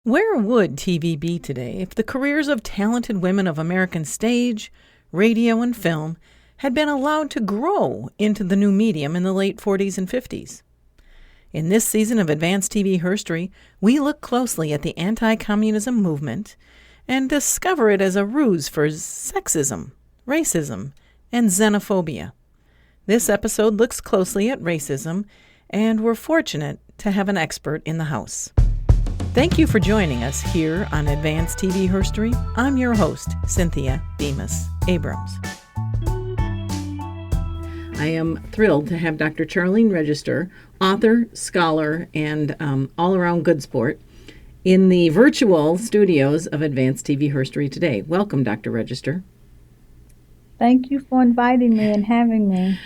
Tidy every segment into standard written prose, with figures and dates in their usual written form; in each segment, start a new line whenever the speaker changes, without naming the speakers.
Where would TV be today if the careers of talented women of American stage, radio, and film had been allowed to grow into the new medium in the late 40s and 50s? In this season of Advanced TV Herstory, we look closely at the anti-communism movement and discover it as a ruse for sexism, racism, and xenophobia. This episode looks closely at racism, and we're fortunate to have an expert in the house. Thank you for joining us here on Advanced TV Herstory. I'm your host, Cynthia Bemis Abrams. I am thrilled to have Dr. Charlene Regester, author, scholar, and all-around good sport, in the virtual studios of Advanced TV Herstory today. Welcome, Dr. Regester.
Thank you for inviting me and having me.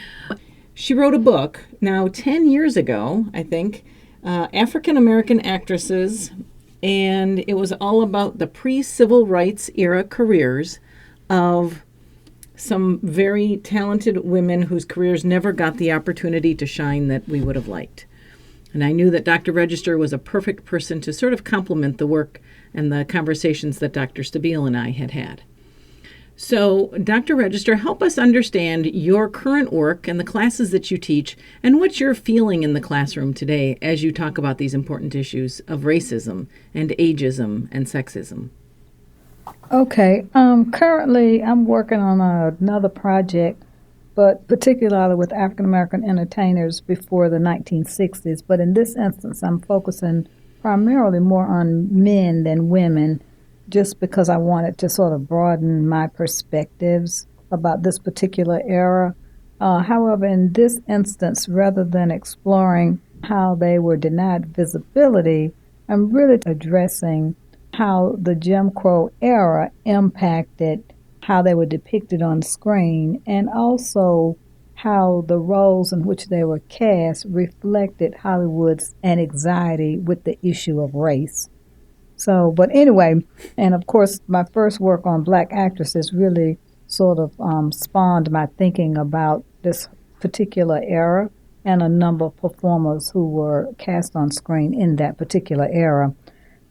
She wrote a book now 10 years ago, I think, African-American actresses, and it was all about the pre-civil rights era careers of some very talented women whose careers never got the opportunity to shine that we would have liked. And I knew that Dr. Regester was a perfect person to sort of complement the work and the conversations that Dr. Stabile and I had had. So, Dr. Regester, help us understand your current work and the classes that you teach and what you're feeling in the classroom today as you talk about these important issues of racism and ageism and sexism.
Okay, currently I'm working on another project, but particularly with African American entertainers before the 1960s. But in this instance, I'm focusing primarily more on men than women, just because I wanted to sort of broaden my perspectives about this particular era. However, in this instance, rather than exploring how they were denied visibility, I'm really addressing how the Jim Crow era impacted how they were depicted on screen, and also how the roles in which they were cast reflected Hollywood's anxiety with the issue of race. So, but anyway, and of course, my first work on Black actresses really sort of spawned my thinking about this particular era and a number of performers who were cast on screen in that particular era.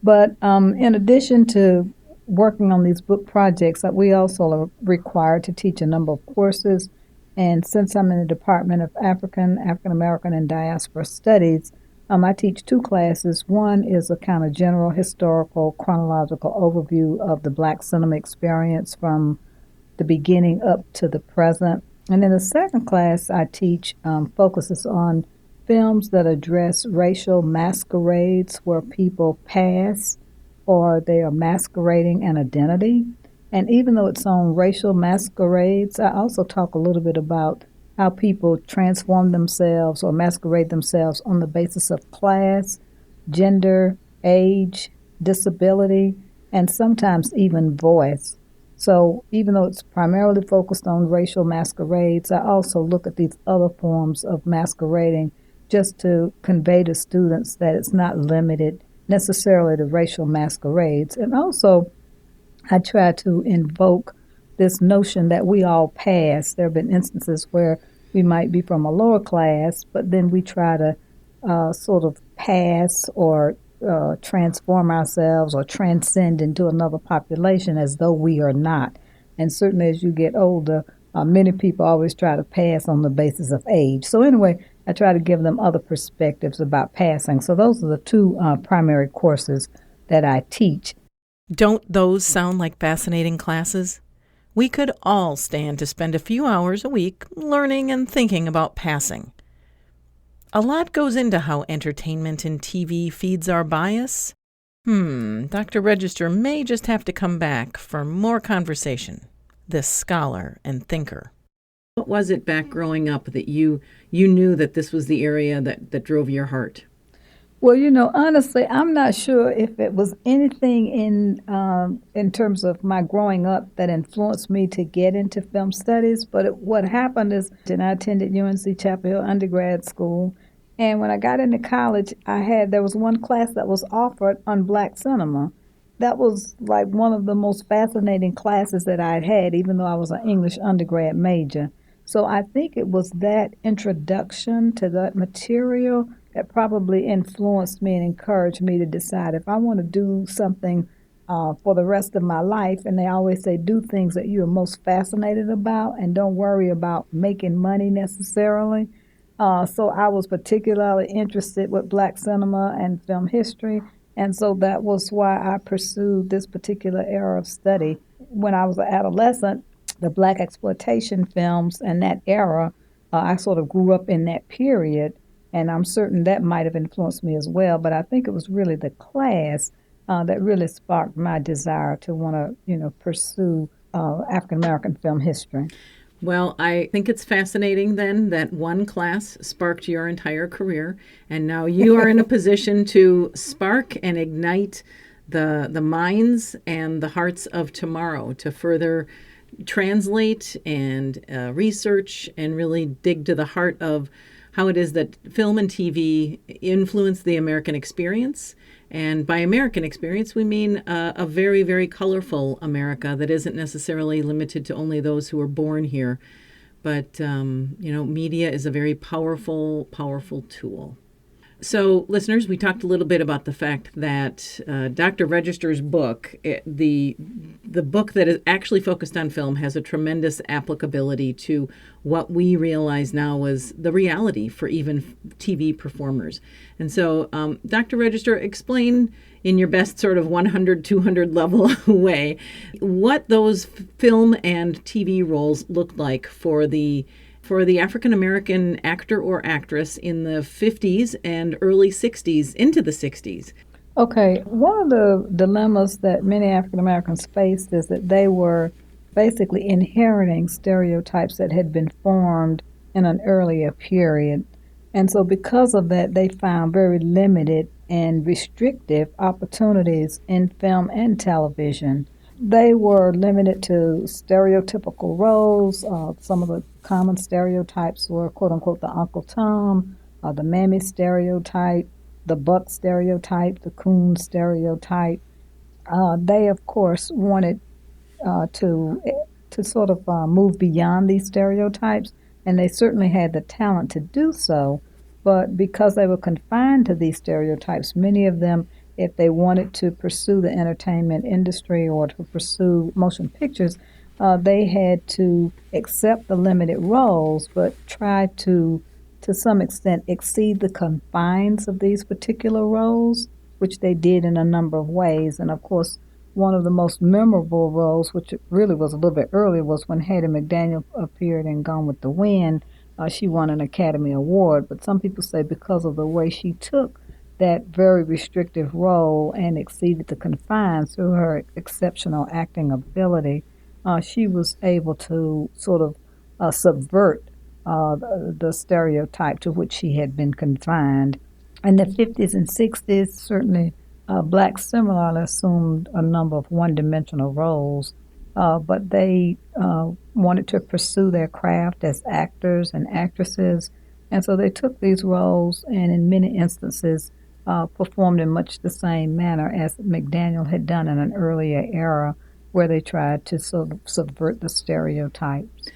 But in addition to working on these book projects, we also are required to teach a number of courses. And since I'm in the Department of African American, and Diaspora Studies, I teach two classes. One is a kind of general historical chronological overview of the Black cinema experience from the beginning up to the present. And then the second class I teach focuses on films that address racial masquerades where people pass or they are masquerading an identity. And even though it's on racial masquerades, I also talk a little bit about how people transform themselves or masquerade themselves on the basis of class, gender, age, disability, and sometimes even voice. So even though it's primarily focused on racial masquerades, I also look at these other forms of masquerading just to convey to students that it's not limited necessarily to racial masquerades. And also, I try to invoke this notion that we all pass. There have been instances where we might be from a lower class, but then we try to sort of pass or transform ourselves or transcend into another population as though we are not. And certainly as you get older, many people always try to pass on the basis of age. So anyway, I try to give them other perspectives about passing. So those are the two primary courses that I teach.
Don't those sound like fascinating classes? We could all stand to spend a few hours a week learning and thinking about passing. A lot goes into how entertainment and TV feeds our bias. Dr. Regester may just have to come back for more conversation, this scholar and thinker. What was it back growing up that you knew that this was the area that drove your heart?
Well, honestly, I'm not sure if it was anything in terms of my growing up that influenced me to get into film studies. But what happened is, I attended UNC Chapel Hill undergrad school, and when I got into college, there was one class that was offered on Black cinema. That was like one of the most fascinating classes that I'd had, even though I was an English undergrad major. So I think it was that introduction to that material that probably influenced me and encouraged me to decide if I want to do something for the rest of my life. And they always say, do things that you're most fascinated about and don't worry about making money necessarily. So I was particularly interested with Black cinema and film history. And so that was why I pursued this particular era of study. When I was an adolescent, the Black exploitation films and that era, I sort of grew up in that period. And I'm certain that might have influenced me as well. But I think it was really the class that really sparked my desire to want to, pursue African American film history.
Well, I think it's fascinating then that one class sparked your entire career, and now you are in a position to spark and ignite the minds and the hearts of tomorrow to further translate and research and really dig to the heart of how it is that film and TV influence the American experience. And by American experience, we mean a very, very colorful America that isn't necessarily limited to only those who are born here. But, media is a very powerful, powerful tool. So, listeners, we talked a little bit about the fact that Dr. Register's book, the book that is actually focused on film, has a tremendous applicability to what we realize now is the reality for even TV performers. And so, Dr. Register, explain in your best sort of 100, 200 level way what those film and TV roles looked like for the African American actor or actress in the 50s and early 60s into the 60s.
Okay, one of the dilemmas that many African Americans faced is that they were basically inheriting stereotypes that had been formed in an earlier period. And so because of that, they found very limited and restrictive opportunities in film and television. They were limited to stereotypical roles. Some of the common stereotypes were, quote unquote, the Uncle Tom, the Mammy stereotype, the Buck stereotype, the Coon stereotype. They, of course, wanted to sort of move beyond these stereotypes, and they certainly had the talent to do so. But because they were confined to these stereotypes, many of them, if they wanted to pursue the entertainment industry or to pursue motion pictures, they had to accept the limited roles, but try to some extent, exceed the confines of these particular roles, which they did in a number of ways. And of course, one of the most memorable roles, which really was a little bit earlier, was when Hattie McDaniel appeared in Gone with the Wind. She won an Academy Award, but some people say because of the way she took that very restrictive role and exceeded the confines through her exceptional acting ability, she was able to sort of subvert the stereotype to which she had been confined. In the 50s and 60s, certainly blacks similarly assumed a number of one-dimensional roles, but they wanted to pursue their craft as actors and actresses, and so they took these roles and in many instances performed in much the same manner as McDaniel had done in an earlier era where they tried to sort of subvert the stereotypes.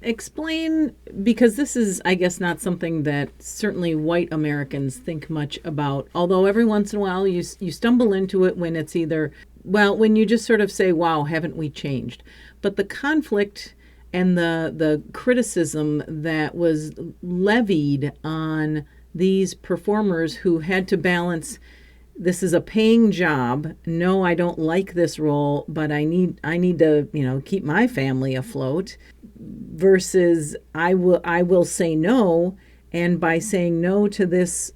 Explain, because this is, I guess, not something that certainly white Americans think much about, although every once in a while you stumble into it when it's either, well, when you just sort of say, wow, haven't we changed? But the conflict and the criticism that was levied on these performers who had to balance, this is a paying job. No, I don't like this role, but I need to, keep my family afloat, versus I will say no, and by saying no to this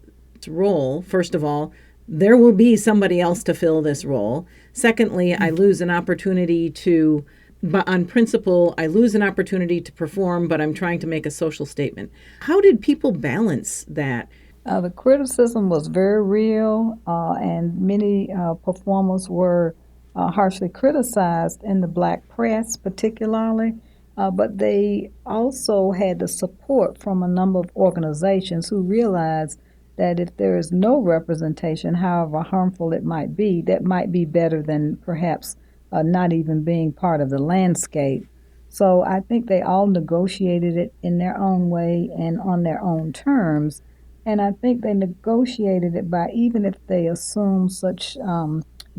role, first of all, there will be somebody else to fill this role. Secondly, I lose an opportunity to, but on principle, I lose an opportunity to perform, but I'm trying to make a social statement. How did people balance that?
The criticism was very real, and many performers were harshly criticized in the black press, particularly. But they also had the support from a number of organizations who realized that if there is no representation, however harmful it might be, that might be better than perhaps not even being part of the landscape. So I think they all negotiated it in their own way and on their own terms. And I think they negotiated it by, even if they assumed such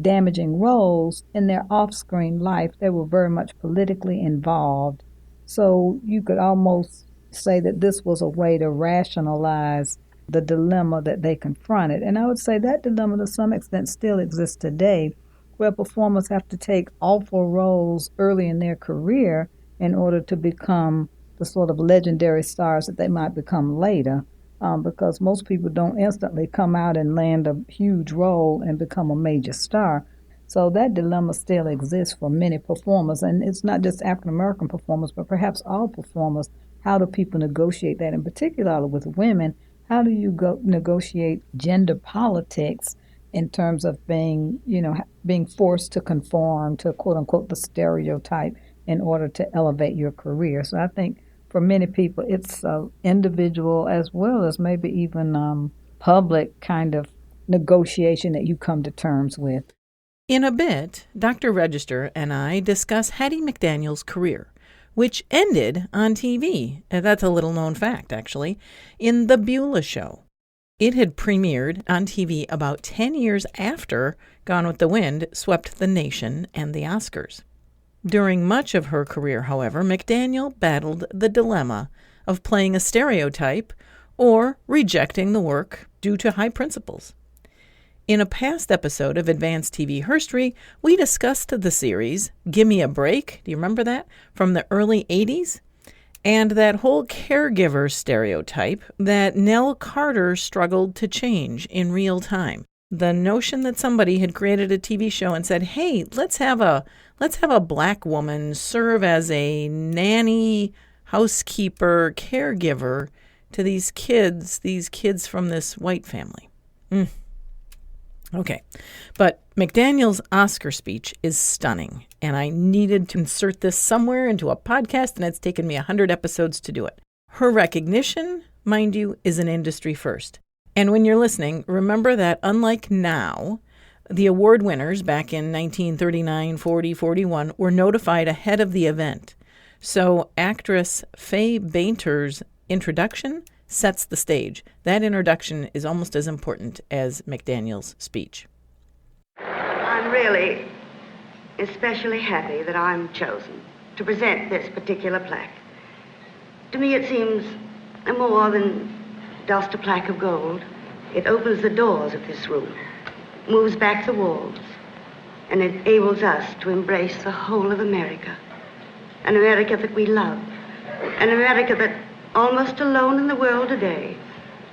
damaging roles in their off-screen life, they were very much politically involved. So you could almost say that this was a way to rationalize the dilemma that they confronted. And I would say that dilemma to some extent still exists today, where performers have to take awful roles early in their career in order to become the sort of legendary stars that they might become later. Because most people don't instantly come out and land a huge role and become a major star. So that dilemma still exists for many performers, and it's not just African American performers, but perhaps all performers. How do people negotiate that? In particular with women, how do you negotiate gender politics in terms of being forced to conform to quote unquote the stereotype in order to elevate your career? So I think for many people, it's individual as well as maybe even public kind of negotiation that you come to terms with.
In a bit, Dr. Regester and I discuss Hattie McDaniel's career, which ended on TV. That's a little-known fact, actually, in The Beulah Show. It had premiered on TV about 10 years after Gone with the Wind swept the nation and the Oscars. During much of her career, however, McDaniel battled the dilemma of playing a stereotype or rejecting the work due to high principles. In a past episode of Advanced TV Herstory, we discussed the series Gimme a Break, do you remember that, from the early 80s? And that whole caregiver stereotype that Nell Carter struggled to change in real time. The notion that somebody had created a TV show and said, hey, let's have a black woman serve as a nanny, housekeeper, caregiver to these kids from this white family. Okay, but McDaniel's Oscar speech is stunning, and I needed to insert this somewhere into a podcast, and it's taken me 100 episodes to do it. Her recognition, mind you, is an industry first. And when you're listening, remember that unlike now, the award winners back in 1939, 40, 41 were notified ahead of the event. So actress Faye Bainter's introduction sets the stage. That introduction is almost as important as McDaniel's speech.
I'm really especially happy that I'm chosen to present this particular plaque. To me it seems more than just a plaque of gold. It opens the doors of this room, moves back the walls, and enables us to embrace the whole of America. An America that we love, an America that, almost alone in the world today,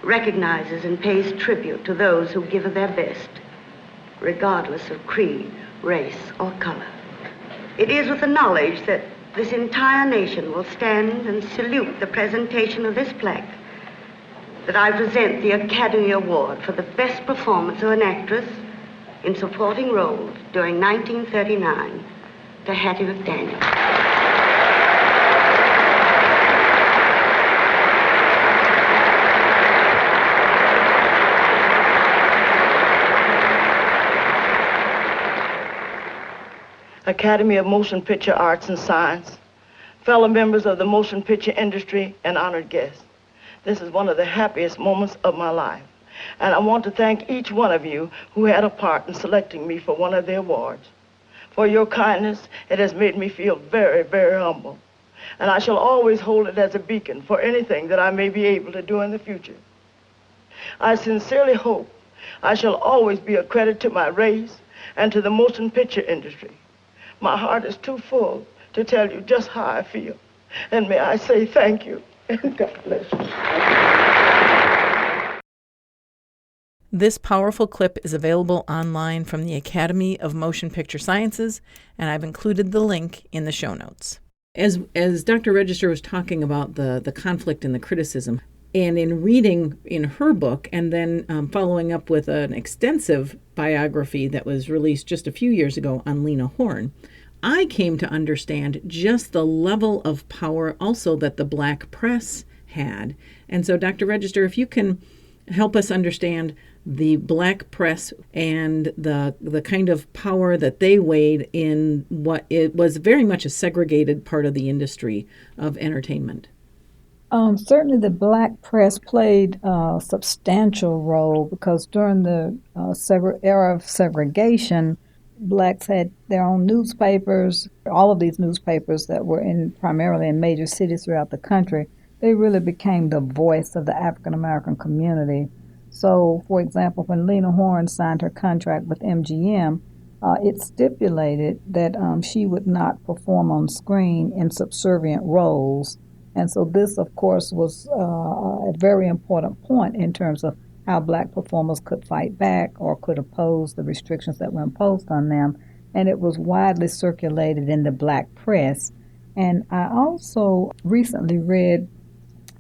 recognizes and pays tribute to those who give of their best, regardless of creed, race, or color. It is with the knowledge that this entire nation will stand and salute the presentation of this plaque that I present the Academy Award for the best performance of an actress in supporting roles during 1939 to Hattie McDaniel.
Academy of Motion Picture Arts and Science, fellow members of the motion picture industry, and honored guests. This is one of the happiest moments of my life, and I want to thank each one of you who had a part in selecting me for one of the awards. For your kindness, it has made me feel very, very humble, and I shall always hold it as a beacon for anything that I may be able to do in the future. I sincerely hope I shall always be a credit to my race and to the motion picture industry. My heart is too full to tell you just how I feel. And may I say thank you, and God bless you.
This powerful clip is available online from the Academy of Motion Picture Sciences, and I've included the link in the show notes. As Dr. Regester was talking about the conflict and the criticism, and in reading in her book and then following up with an extensive biography that was released just a few years ago on Lena Horne, I came to understand just the level of power also that the black press had. And so, Dr. Regester, if you can help us understand the black press and the kind of power that they weighed in what it was very much a segregated part of the industry of entertainment.
Certainly, the black press played a substantial role because during the era of segregation, blacks had their own newspapers. All of these newspapers that were primarily in major cities throughout the country, they really became the voice of the African American community. So, for example, when Lena Horne signed her contract with MGM, it stipulated that she would not perform on screen in subservient roles. And so this, of course, was a very important point in terms of how black performers could fight back or could oppose the restrictions that were imposed on them. And it was widely circulated in the black press. And I also recently read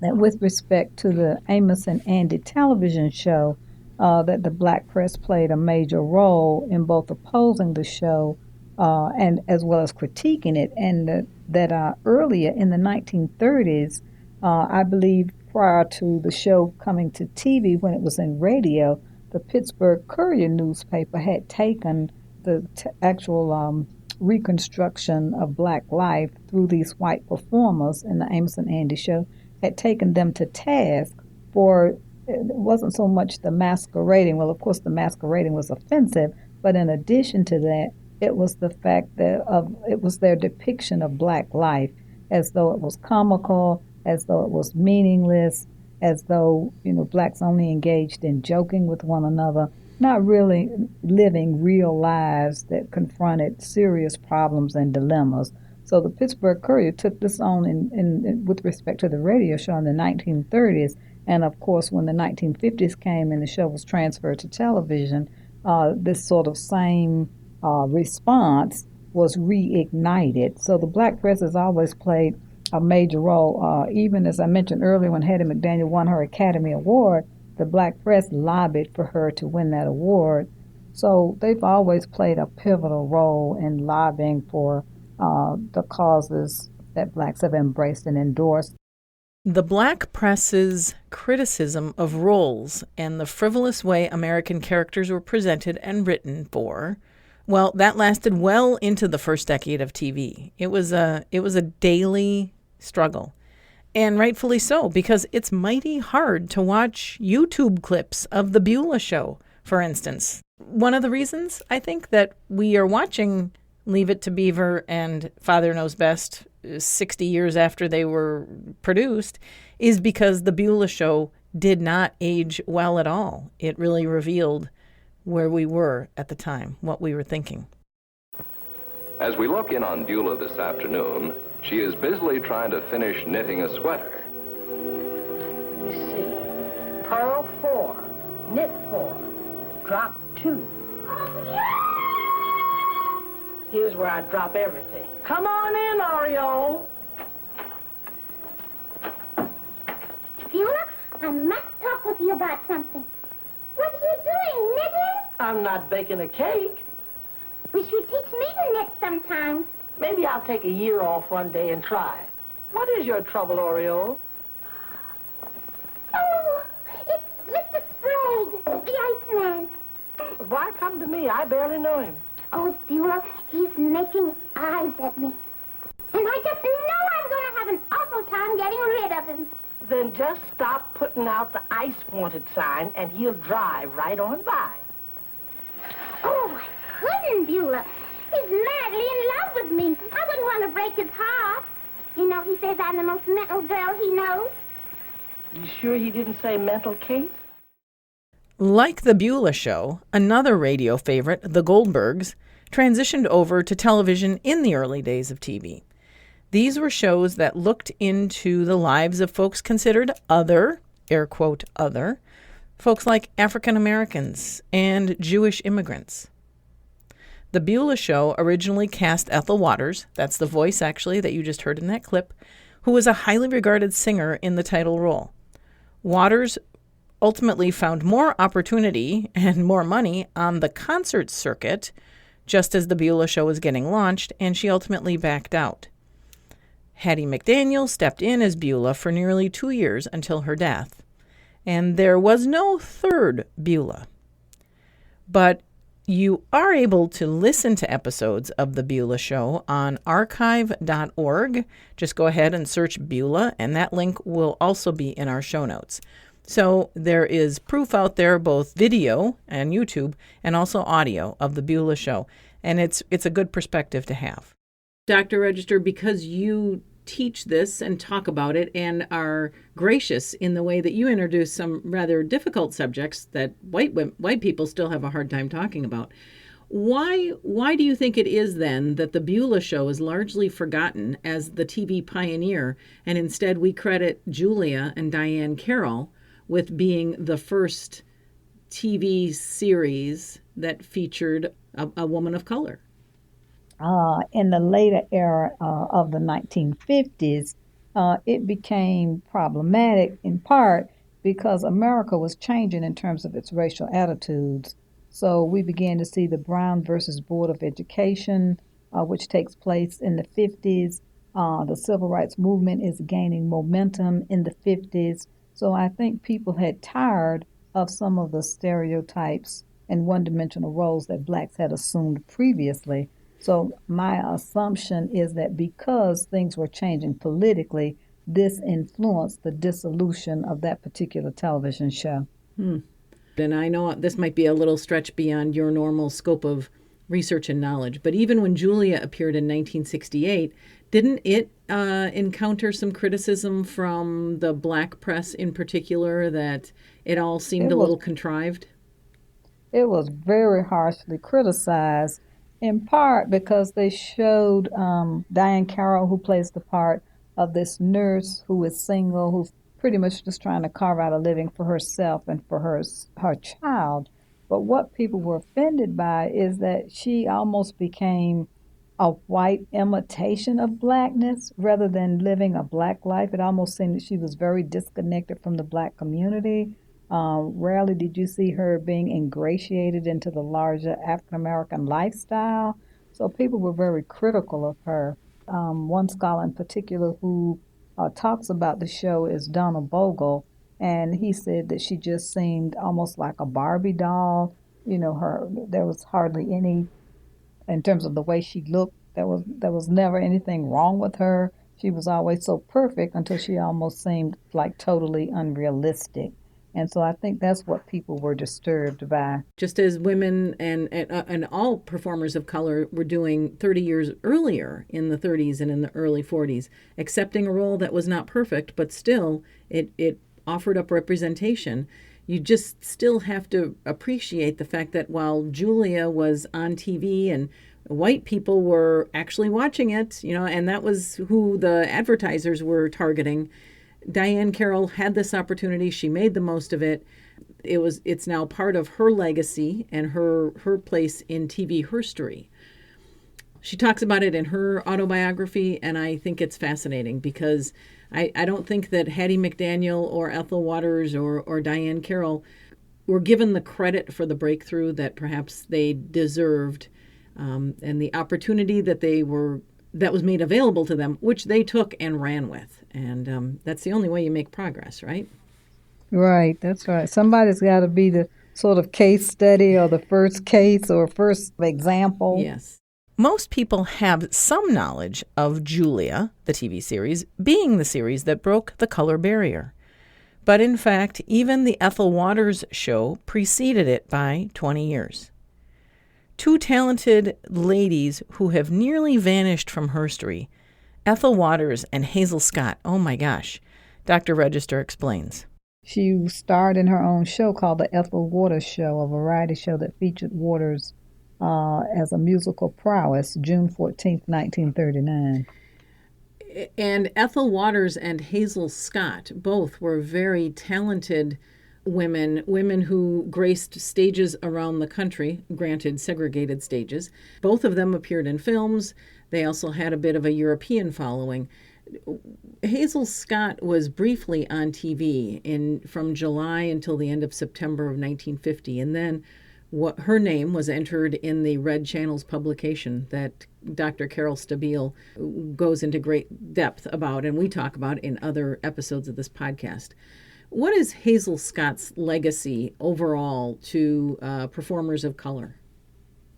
that with respect to the Amos and Andy television show, that the black press played a major role in both opposing the show and as well as critiquing it, and that earlier in the 1930s, I believe prior to the show coming to TV when it was in radio, the Pittsburgh Courier newspaper had taken the actual reconstruction of black life through these white performers in the Amos and Andy show, had taken them to task for, it wasn't so much the masquerading. Well, of course, the masquerading was offensive, but in addition to that, it was the fact that it was their depiction of black life as though it was comical, as though it was meaningless, as though, blacks only engaged in joking with one another, not really living real lives that confronted serious problems and dilemmas. So the Pittsburgh Courier took this on with respect to the radio show in the 1930s. And of course, when the 1950s came and the show was transferred to television, this sort of same response was reignited. So the black press has always played a major role. Even as I mentioned earlier, when Hattie McDaniel won her Academy Award, the black press lobbied for her to win that award. So they've always played a pivotal role in lobbying for the causes that blacks have embraced and endorsed.
The black press's criticism of roles and the frivolous way American characters were presented and written for, well, that lasted well into the first decade of TV. It was a daily struggle, and rightfully so, because it's mighty hard to watch YouTube clips of the Beulah Show, for instance. One of the reasons I think that we are watching Leave It to Beaver and Father Knows Best 60 years after they were produced is because the Beulah Show did not age well at all. It really revealed where we were at the time, what we were thinking.
As we look in on Beulah this afternoon, she is busily trying to finish knitting a sweater.
You see, purl 4, knit 4, drop 2. Here's where I drop everything. Come on in, Oreo.
Beulah, I must talk with you about something. What are you doing, knitting?
I'm not baking a cake.
Wish you'd teach me to knit sometime.
Maybe I'll take a year off one day and try. What is your trouble, Oreo?
Oh, it's Mr. Sprague, the Iceman.
Why come to me? I barely know him.
Oh, Beulah, he's making eyes at me. And I just know I'm going to have an awful time getting rid of him.
Then just stop putting out the ice wanted sign and he'll drive right on by.
Oh, I couldn't, Beulah. He's madly in love with me. I wouldn't want to break his heart. You know, he says I'm the most mental girl he knows.
You sure he didn't say mental case?
Like the Beulah Show, another radio favorite, The Goldbergs, transitioned over to television in the early days of TV. These were shows that looked into the lives of folks considered other, air quote, other, folks like African Americans and Jewish immigrants. The Beulah Show originally cast Ethel Waters, that's the voice actually that you just heard in that clip, who was a highly regarded singer in the title role. Waters ultimately found more opportunity and more money on the concert circuit just as the Beulah Show was getting launched, and she ultimately backed out. Hattie McDaniel stepped in as Beulah for nearly 2 years until her death, and there was no third Beulah. But You are able to listen to episodes of The Beulah Show on archive.org. Just go ahead and search Beulah, and that link will also be in our show notes. So there is proof out there, both video and YouTube, and also audio of The Beulah Show. And it's a good perspective to have. Dr. Regester, because you teach this and talk about it and are gracious in the way that you introduce some rather difficult subjects that white people still have a hard time talking about. Why do you think it is then that the Beulah Show is largely forgotten as the TV pioneer, and instead we credit Julia and Diane Carroll with being the first TV series that featured a woman of color?
In the later era of the 1950s, it became problematic in part because America was changing in terms of its racial attitudes. So we began to see the Brown versus Board of Education, which takes place in the 50s. The civil rights movement is gaining momentum in the 50s. So I think people had tired of some of the stereotypes and one-dimensional roles that blacks had assumed previously. So my assumption is that because things were changing politically, this influenced the dissolution of that particular television show.
And I know this might be a little stretch beyond your normal scope of research and knowledge, but even when Julia appeared in 1968, didn't it encounter some criticism from the black press in particular that it all seemed a little contrived?
It was very harshly criticized, in part because they showed Diane Carroll, who plays the part of this nurse who is single, who's pretty much just trying to carve out a living for herself and for her child. But what people were offended by is that she almost became a white imitation of blackness rather than living a black life. It almost seemed that she was very disconnected from the black community. Rarely did you see her being ingratiated into the larger African-American lifestyle. So people were very critical of her. One scholar in particular who talks about the show is Donald Bogle, and he said that she just seemed almost like a Barbie doll. There was hardly any, in terms of the way she looked, there was never anything wrong with her. She was always so perfect until she almost seemed like totally unrealistic. And so I think that's what people were disturbed by.
Just as women and all performers of color were doing 30 years earlier in the 30s and in the early 40s, accepting a role that was not perfect, but still it offered up representation. You just still have to appreciate the fact that while Julia was on TV and white people were actually watching it, and that was who the advertisers were targeting, Diane Carroll had this opportunity. She made the most of it. It's now part of her legacy and her place in TV Herstory. She talks about it in her autobiography, and I think it's fascinating because I don't think that Hattie McDaniel or Ethel Waters or Diane Carroll were given the credit for the breakthrough that perhaps they deserved, and the opportunity that was made available to them, which they took and ran with. And that's the only way you make progress, right?
Right, that's right. Somebody's got to be the sort of case study or the first case or first example.
Yes. Most people have some knowledge of Julia, the TV series, being the series that broke the color barrier. But in fact, even the Ethel Waters show preceded it by 20 years. Two talented ladies who have nearly vanished from Herstory, Ethel Waters and Hazel Scott. Oh my gosh. Dr. Regester explains.
She starred in her own show called The Ethel Waters Show, a variety show that featured Waters as a musical prowess, June 14th, 1939.
And Ethel Waters and Hazel Scott both were very talented women who graced stages around the country, granted segregated stages. Both of them appeared in films. They also had a bit of a European following. Hazel Scott was briefly on TV from July until the end of September of 1950, and then her name was entered in the Red Channel's publication that Dr. Carol Stabile goes into great depth about, and we talk about in other episodes of this podcast. What is Hazel Scott's legacy overall to performers of color?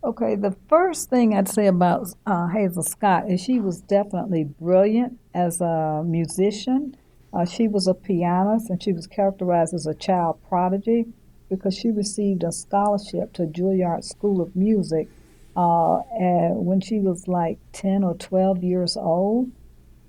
Okay, the first thing I'd say about Hazel Scott is she was definitely brilliant as a musician. She was a pianist and she was characterized as a child prodigy because she received a scholarship to Juilliard School of Music when she was like 10 or 12 years old.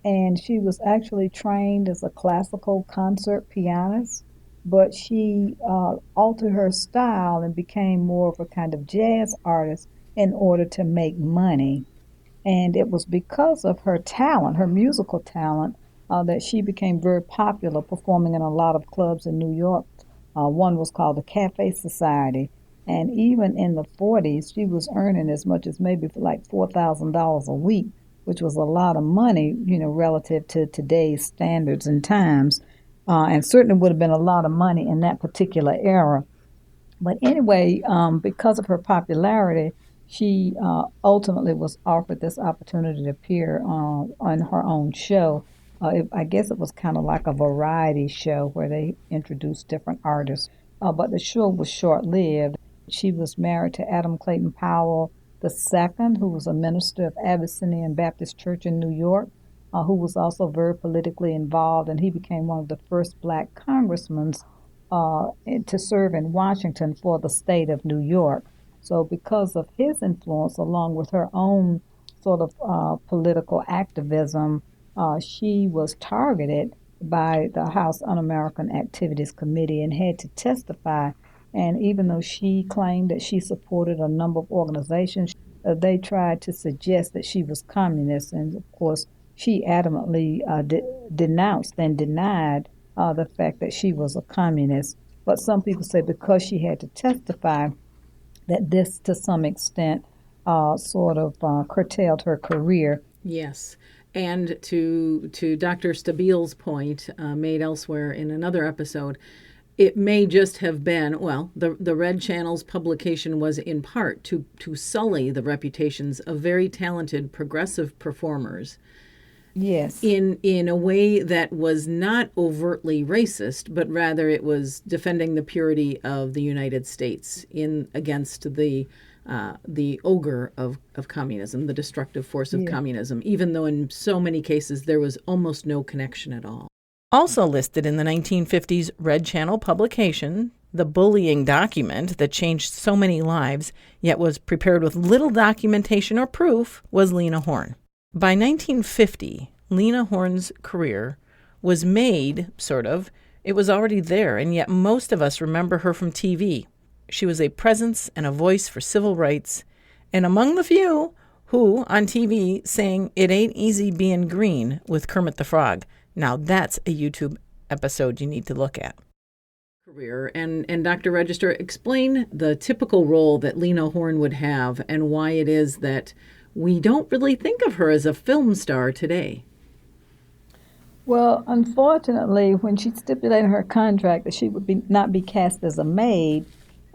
And she was actually trained as a classical concert pianist, but she altered her style and became more of a kind of jazz artist in order to make money. And it was because of her talent, her musical talent, that she became very popular performing in a lot of clubs in New York. One was called the Cafe Society. And even in the 40s, she was earning as much as maybe like $4,000 a week, which was a lot of money, relative to today's standards and times. And certainly would have been a lot of money in that particular era. But anyway, because of her popularity, she ultimately was offered this opportunity to appear on her own show. I guess it was kind of like a variety show where they introduced different artists. But the show was short-lived. She was married to Adam Clayton Powell II, who was a minister of Abyssinian Baptist Church in New York, who was also very politically involved, and he became one of the first black congressmen to serve in Washington for the state of New York. So, because of his influence, along with her own sort of political activism, she was targeted by the House Un-American Activities Committee and had to testify. And even though she claimed that she supported a number of organizations, they tried to suggest that she was communist. And of course, she adamantly denounced and denied the fact that she was a communist. But some people say because she had to testify, that this, to some extent, sort of curtailed her career.
Yes. And to Dr. Stabile's point made elsewhere in another episode, it may just have been, well, the Red Channel's publication was in part to sully the reputations of very talented progressive performers.
Yes.
In a way that was not overtly racist, but rather it was defending the purity of the United States against the ogre of communism, the destructive force of communism, even though in so many cases there was almost no connection at all. Also listed in the 1950s Red Channel publication, the bullying document that changed so many lives, yet was prepared with little documentation or proof, was Lena Horne. By 1950, Lena Horne's career was made, sort of. It was already there, and yet most of us remember her from TV. She was a presence and a voice for civil rights, and among the few who, on TV, sang "It Ain't Easy Being Green" with Kermit the Frog. Now that's a YouTube episode you need to look at. Career and Dr. Regester, explain the typical role that Lena Horne would have and why it is that we don't really think of her as a film star today.
Well, unfortunately, when she stipulated in her contract that she would not be cast as a maid,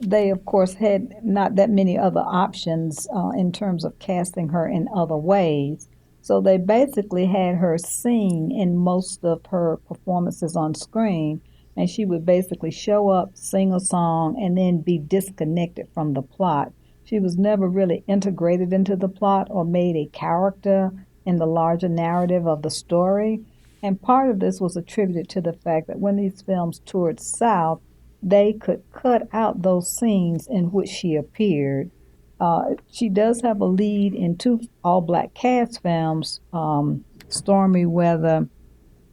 they, of course, had not that many other options in terms of casting her in other ways. So they basically had her sing in most of her performances on screen, and she would basically show up, sing a song, and then be disconnected from the plot. She was never really integrated into the plot or made a character in the larger narrative of the story. And part of this was attributed to the fact that when these films toured south, they could cut out those scenes in which she appeared. She does have a lead in 2 all-black cast films, Stormy Weather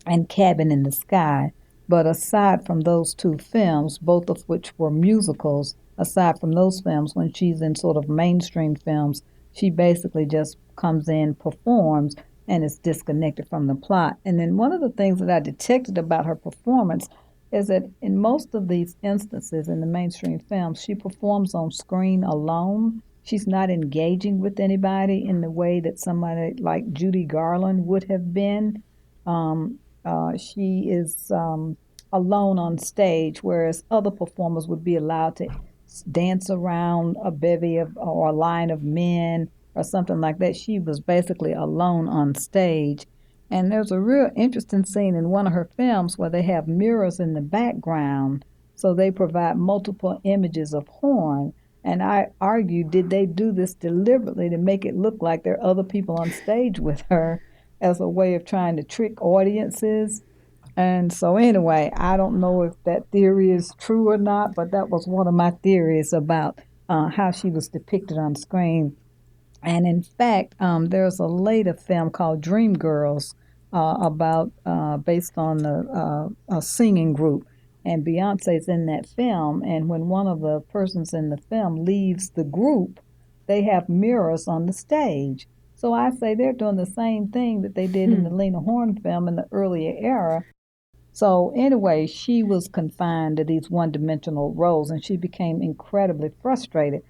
and Cabin in the Sky. But aside from those 2 films, both of which were musicals, aside from those films, when she's in sort of mainstream films, she basically just comes in, performs, and is disconnected from the plot. And then one of the things that I detected about her performance is that in most of these instances in the mainstream films, she performs on screen alone. She's not engaging with anybody in the way that somebody like Judy Garland would have been. She is alone on stage, whereas other performers would be allowed to dance around a bevy of or a line of men or something like that. She was basically alone on stage. And there's a real interesting scene in one of her films where they have mirrors in the background, so they provide multiple images of Horne. And I argued, did they do this deliberately to make it look like there are other people on stage with her as a way of trying to trick audiences? And so anyway, I don't know if that theory is true or not, but that was one of my theories about how she was depicted on screen. And in fact, there's a later film called Dreamgirls about based on a singing group, and Beyonce's in that film. And when one of the persons in the film leaves the group, they have mirrors on the stage. So I say they're doing the same thing that they did in the Lena Horne film in the earlier era. So anyway, she was confined to these one-dimensional roles, and she became incredibly frustrated.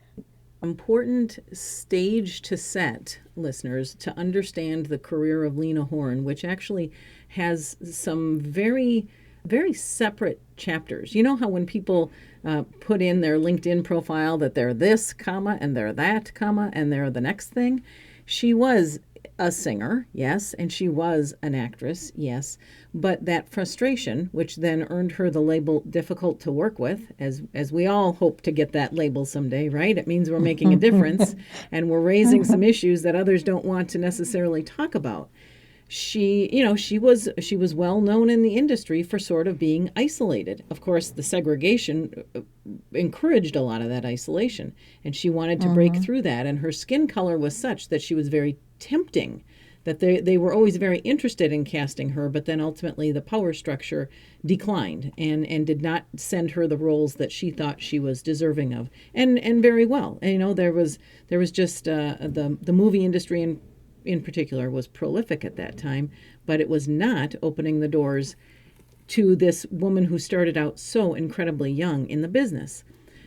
Important stage to set, listeners, to understand the career of Lena Horne, which actually has some very, very separate chapters. You know how when people put in their LinkedIn profile that they're this, comma, and they're that, comma, and they're the next thing? She was a singer, yes, and she was an actress, yes, but that frustration, which then earned her the label difficult to work with, as we all hope to get that label someday, right? It means we're making a difference and we're raising some issues that others don't want to necessarily talk about. She was well known in the industry for sort of being isolated. Of course, the segregation encouraged a lot of that isolation, and she wanted to break through that, and her skin color was such that she was very tempting, that they were always very interested in casting her, but then ultimately the power structure declined and did not send her the roles that she thought she was deserving of, and very well. And, there was just the movie industry in particular was prolific at that time, but it was not opening the doors to this woman who started out so incredibly young in the business.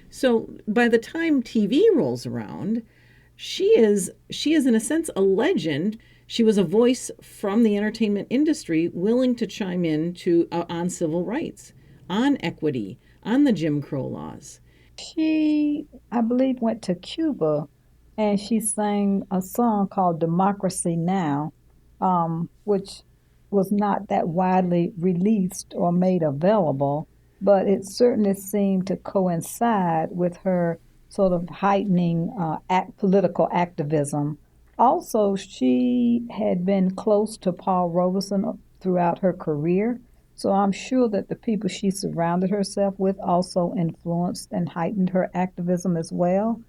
So by the time TV rolls around, she is in a sense a legend. She was a voice from the entertainment industry willing to chime in on civil rights, on equity, on the Jim Crow laws.
She, I believe, went to Cuba, and she sang a song called Democracy Now!, which was not that widely released or made available, but it certainly seemed to coincide with her sort of heightening political activism. Also, she had been close to Paul Robeson throughout her career, so I'm sure that the people she surrounded herself with also influenced and heightened her activism as well.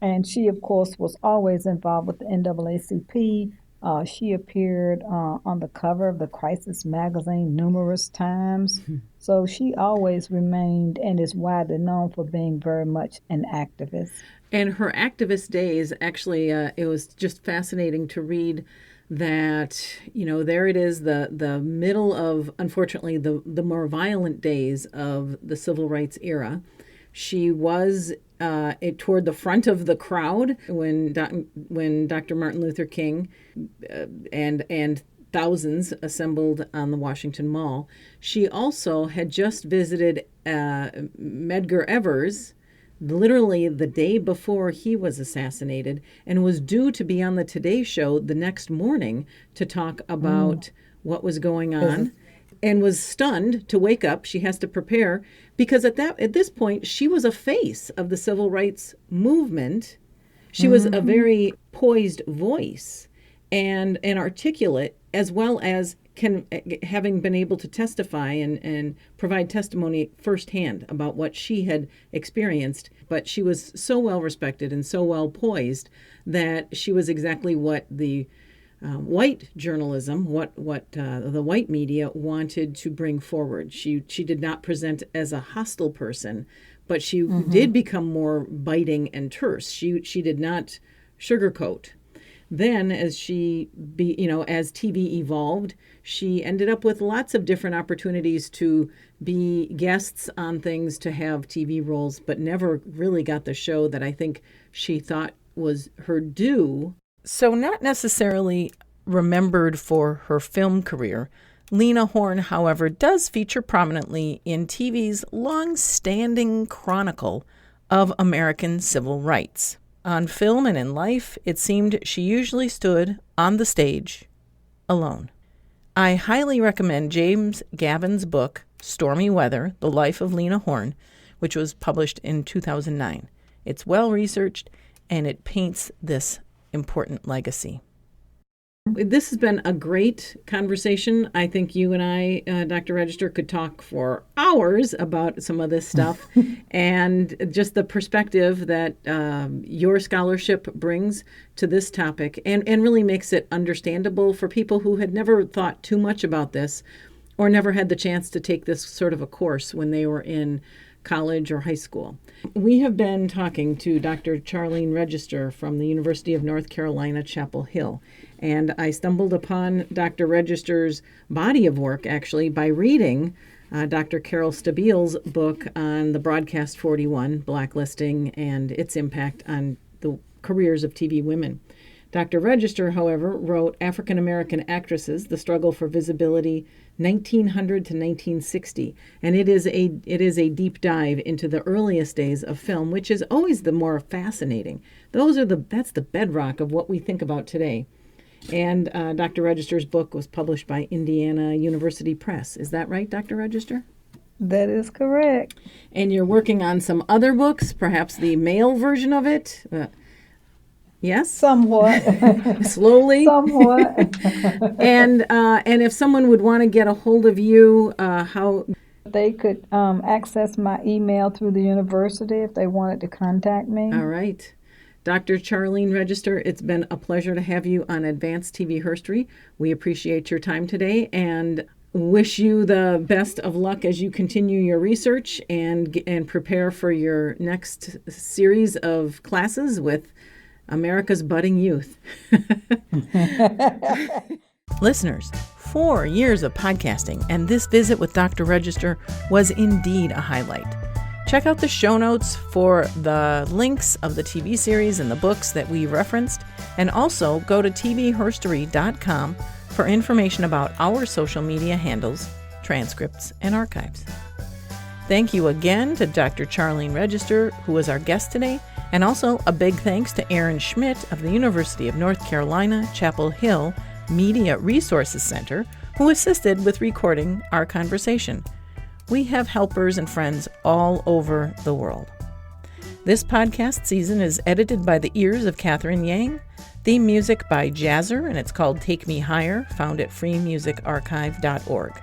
And she, of course, was always involved with the NAACP. She appeared on the cover of the Crisis magazine numerous times. So she always remained and is widely known for being very much an activist.
And her activist days, actually, it was just fascinating to read that, there it is, the middle of, unfortunately, the more violent days of the civil rights era. She was toward the front of the crowd when Dr. Martin Luther King and thousands assembled on the Washington Mall. She also had just visited Medgar Evers literally the day before he was assassinated, and was due to be on the Today Show the next morning to talk about what was going on. And was stunned to wake up. She has to prepare because at this point she was a face of the civil rights movement. She was a very poised voice and articulate, as well as having been able to testify and provide testimony firsthand about what she had experienced. But she was so well respected and so well poised that she was exactly what the white journalism, what the white media wanted to bring forward. She did not present as a hostile person, but she did become more biting and terse. She did not sugarcoat. Then, as as TV evolved, she ended up with lots of different opportunities to be guests on things, to have TV roles, but never really got the show that I think she thought was her due. So not necessarily remembered for her film career, Lena Horne, however, does feature prominently in TV's long-standing chronicle of American civil rights. On film and in life, it seemed she usually stood on the stage alone. I highly recommend James Gavin's book, Stormy Weather, The Life of Lena Horne, which was published in 2009. it's well-researched, and it paints this important legacy. This has been a great conversation. I think you and I, Dr. Regester, could talk for hours about some of this stuff and just the perspective that your scholarship brings to this topic and really makes it understandable for people who had never thought too much about this or never had the chance to take this sort of a course when they were in college or high school. We have been talking to Dr. Charlene Regester from the University of North Carolina, Chapel Hill. And I stumbled upon Dr. Register's body of work, actually, by reading Dr. Carol Stabile's book on the Broadcast 41, Blacklisting, and its impact on the careers of TV women. Dr. Regester, however, wrote African American Actresses, The Struggle for Visibility, 1900 to 1960. And it is a deep dive into the earliest days of film, which is always the more fascinating. That's the bedrock of what we think about today. And Dr. Register's book was published by Indiana University Press. Is that right, Dr. Regester?
That is correct.
And you're working on some other books, perhaps the male version of it? Yes?
Somewhat.
Slowly?
Somewhat.
And if someone would want to get a hold of you, how?
They could access my email through the university if they wanted to contact me.
All right. Dr. Charlene Regester, it's been a pleasure to have you on Advanced TV Herstory. We appreciate your time today and wish you the best of luck as you continue your research and prepare for your next series of classes with America's budding youth. Listeners, 4 years of podcasting, and this visit with Dr. Regester was indeed a highlight. Check out the show notes for the links of the TV series and the books that we referenced, and also go to tvherstory.com for information about our social media handles, transcripts, and archives. Thank you again to Dr. Charlene Regester, who was our guest today, and also a big thanks to Aaron Schmidt of the University of North Carolina, Chapel Hill Media Resources Center, who assisted with recording our conversation. We have helpers and friends all over the world. This podcast season is edited by the ears of Catherine Yang, theme music by Jazzer, and it's called Take Me Higher, found at freemusicarchive.org.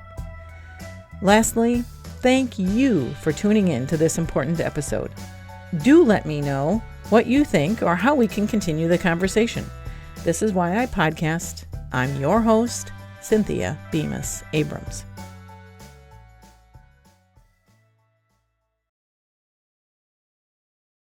Lastly, thank you for tuning in to this important episode. Do let me know what you think or how we can continue the conversation. This is Why I Podcast. I'm your host, Cynthia Bemis Abrams.